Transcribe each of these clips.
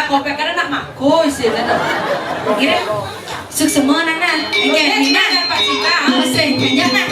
kopek karena nak makus ya. Kira Suksema nana. Nina Pak Sita. Sering jangan.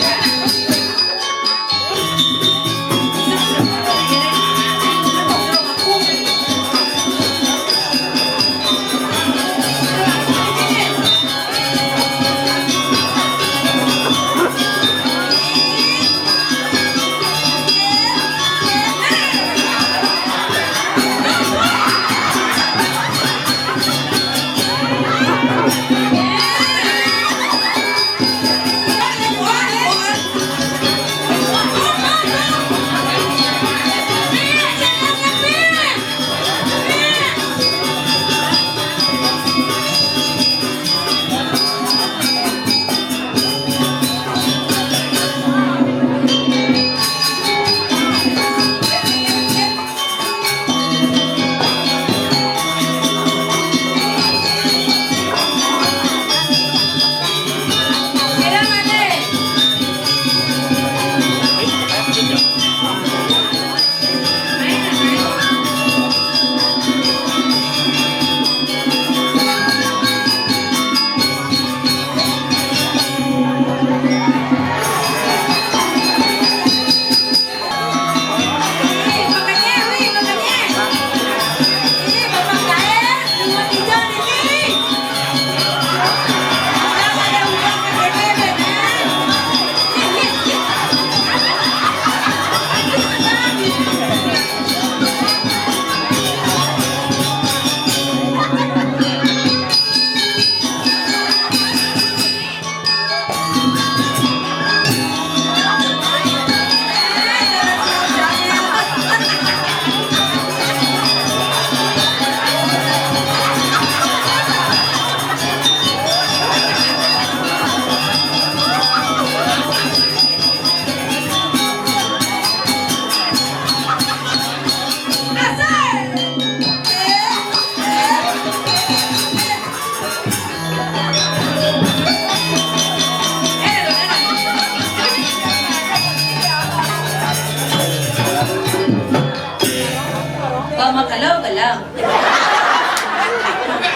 Galau.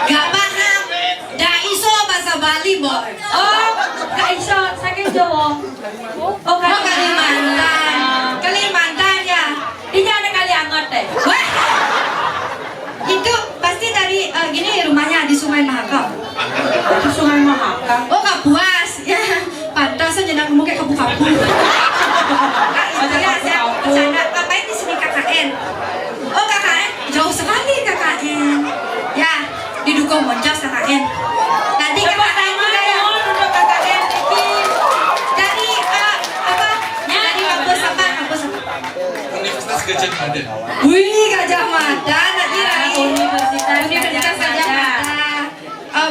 Gak paham. Gak iso bahasa Bali, boy. Oh, Kak Iso, sakit Jawa. Oh, Kalimantan. Kalimantan ya. Ini ada kali angot deh. Wah. Itu pasti dari gini rumahnya di Sungai Mahakam. Di Sungai Mahakam. Oh, Kapuas. Ya, pantas aja nak ngomong kayak kapu-kapu. Ya, saya bercanda. Ngapain di sini KKN? Oh, KKN jauh sekali KKN. Ya, di Dukuh Moncos KKN. Nanti KKN juga ya. KKN Dari apa? Dari kampus apa? Universitas Gajah Mada. Wih, Gajah Mada. Nanti dari Universitas Gajah Mada.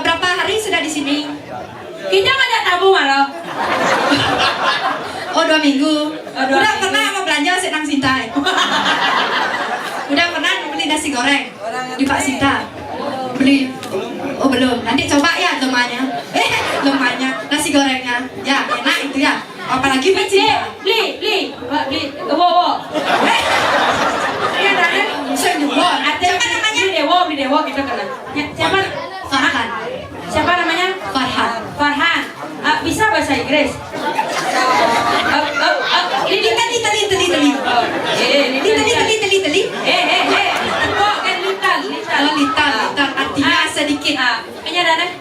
Berapa hari sudah di sini? Kita nggak ada tamu Maro. Oh, 2 minggu. Oh, 2 Udah minggu. pernah mau belanja Senang Sintai? Udah pernah beli nasi goreng di Pak Sinta? Beli? Oh belum. Nanti coba ya lemahnya. Lemahnya nasi gorengnya. Ya enak itu ya. Apalagi Pak Sinta. Beli. Wo. Iya dah. Senyuman. Siapa namanya? Beli Dewo gitu kan. Siapa? Farhan. Siapa namanya? Farhan. Bisa bahasa Inggris? Ini tali. Oh, litan. Artinya sedikit. Kayaknya ada nih.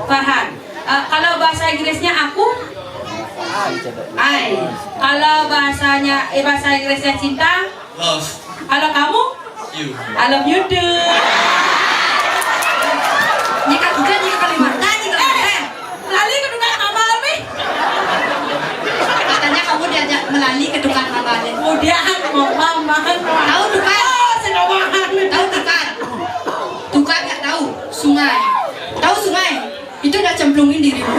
Farhan. Kalau bahasa Inggrisnya aku? Ai. Kalau bahasa Inggrisnya cinta? Love Kalau kamu? you. I love you too. Jika hujan, jika Kalimantan, jika keren. Lali ke tukang amal nih. Katanya kamu diajak melali ke tukang amalin. Kemudian mama. Tahu tukang? Tahu tukang? Tukang nggak tahu? Sungai. Tahu sungai? Itu udah cemplungin dirimu.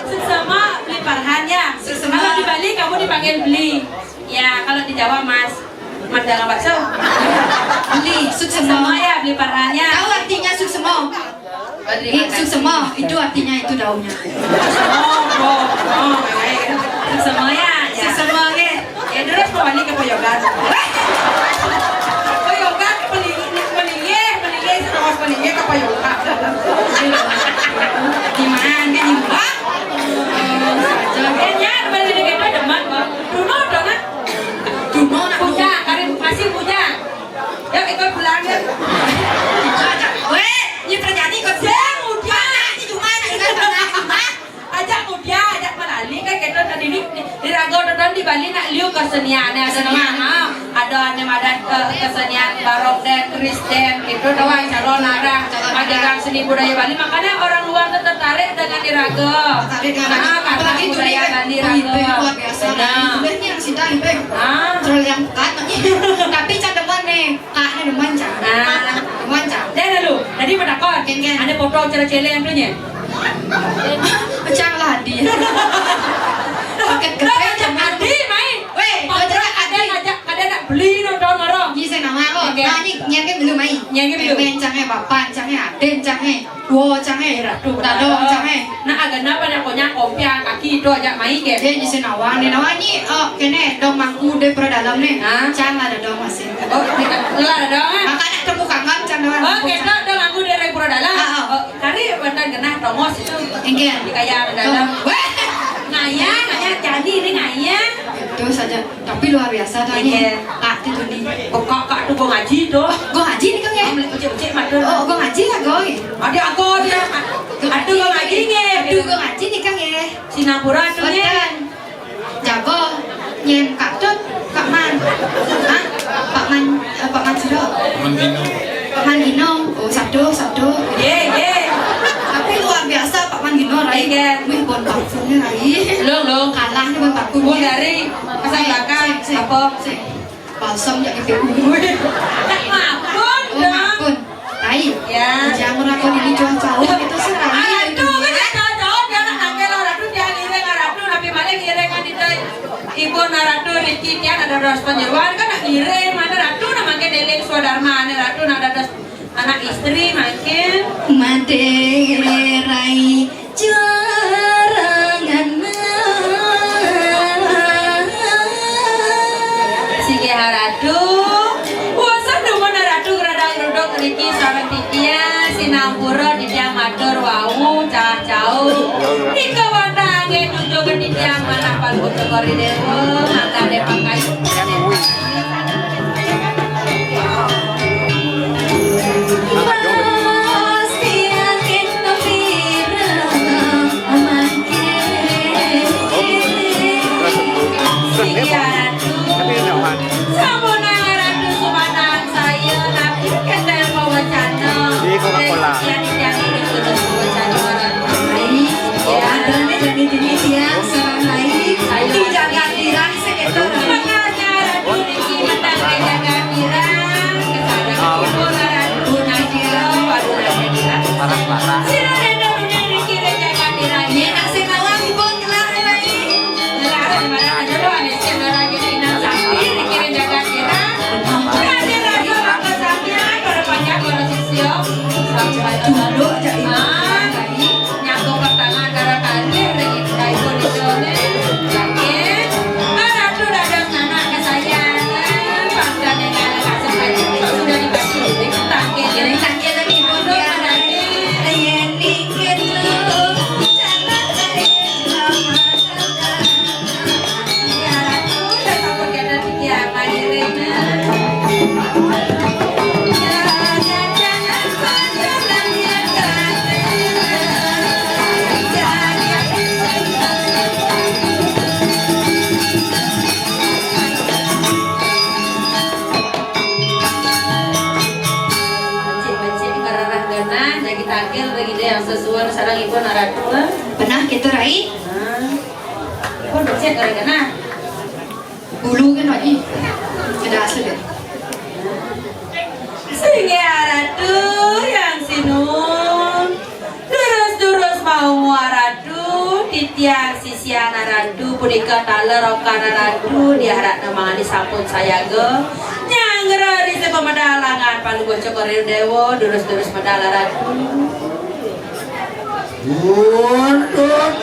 Sesama beli Farhan ya. Sesama. Kalau di Bali kamu dipanggil beli. Ya kalau di Jawa Mas dagang bakso. Beli Sesama suksemo. ya beli Farhan ya. Tahu artinya suksemo? Suksemo itu artinya itu daunnya. Sesama ya. Suksemo ke. Ya terus mau balik ke Poyogan. Poyogan. ada kesenian barok dan Kristen itu doang calon larang magelang seni budaya Bali, makanya orang luar tuh tertarik dengan Iraga. Karena budaya Bali Iraga luar biasa. Sebenarnya yang Sinta ibe terlalu yang pekat tapi cademan nih kaknya demen cang dan lalu tadi pada kon ada foto cele-cele yang punya cang lah dia paket gede cang di main weh ada nak beli nonton marah như thế nào mà con nah ini nyanyi belum main Nyanyi belum. main cangnya bapak cangnya aden cangnya wo cangnya dado cangnya nah agak napa nak punya kopia kaki itu aja main ke dia như thế nào nih nawani kene dong mangku de pro dalam nih cang ada dong masih oh ngelar ada dong makanya temu kangen cang doang oh kita dong aku dari pura dalam kali bantan kena tongos itu engkel di kayak dalam ngayang jadi ini ngayang itu saja tapi luar biasa tadi kak itu nih kak tuh gue ngaji tuh gue ngaji nih kang ya beli kucing madu oh gue ngaji lah goy ada aku dia aduh gue ngaji nih aduh gue ngaji nih kang ya Sinapura tuh nih jago nyen kak tut kak man pak man siro Pak Mandino oh satu ye tapi luar biasa Pak Mandino rai wih bon parfumnya rai lo kalah nih bon parfum gue dari pasang belakang apa balsam ya itu tak maafkan maafkan rai ya jangan rakon ini jauh-jauh itu sih rai aduh kan jauh dia nak nangkel orang tuh dia ngireng orang tuh tapi malah ngireng kan itu ibu naratu Riki kian ada dos penyeruan kan nak ngireng mana ratu nak makin deling swadharma nih ratu nak ada anak istri makin materai jarangan sige haratu wasan dulu naratu geradang geruduk Riki sarang titia Sinampura di tiang matur wau cah jauh di kawandange nuju ke di tiang mana palu cokori dewa mata de pakai sesuai sarang ibu naratu pernah gitu rai kok becek gara-gara bulu kan lagi tidak asli deh sehingga ratu yang sinun durus mau ratu titiang sisian ratu punika taler rokan ratu diharap namanya sampun saya ge nyangger di pemadalangan palu bocok korir dewo durus medala ratu Untuk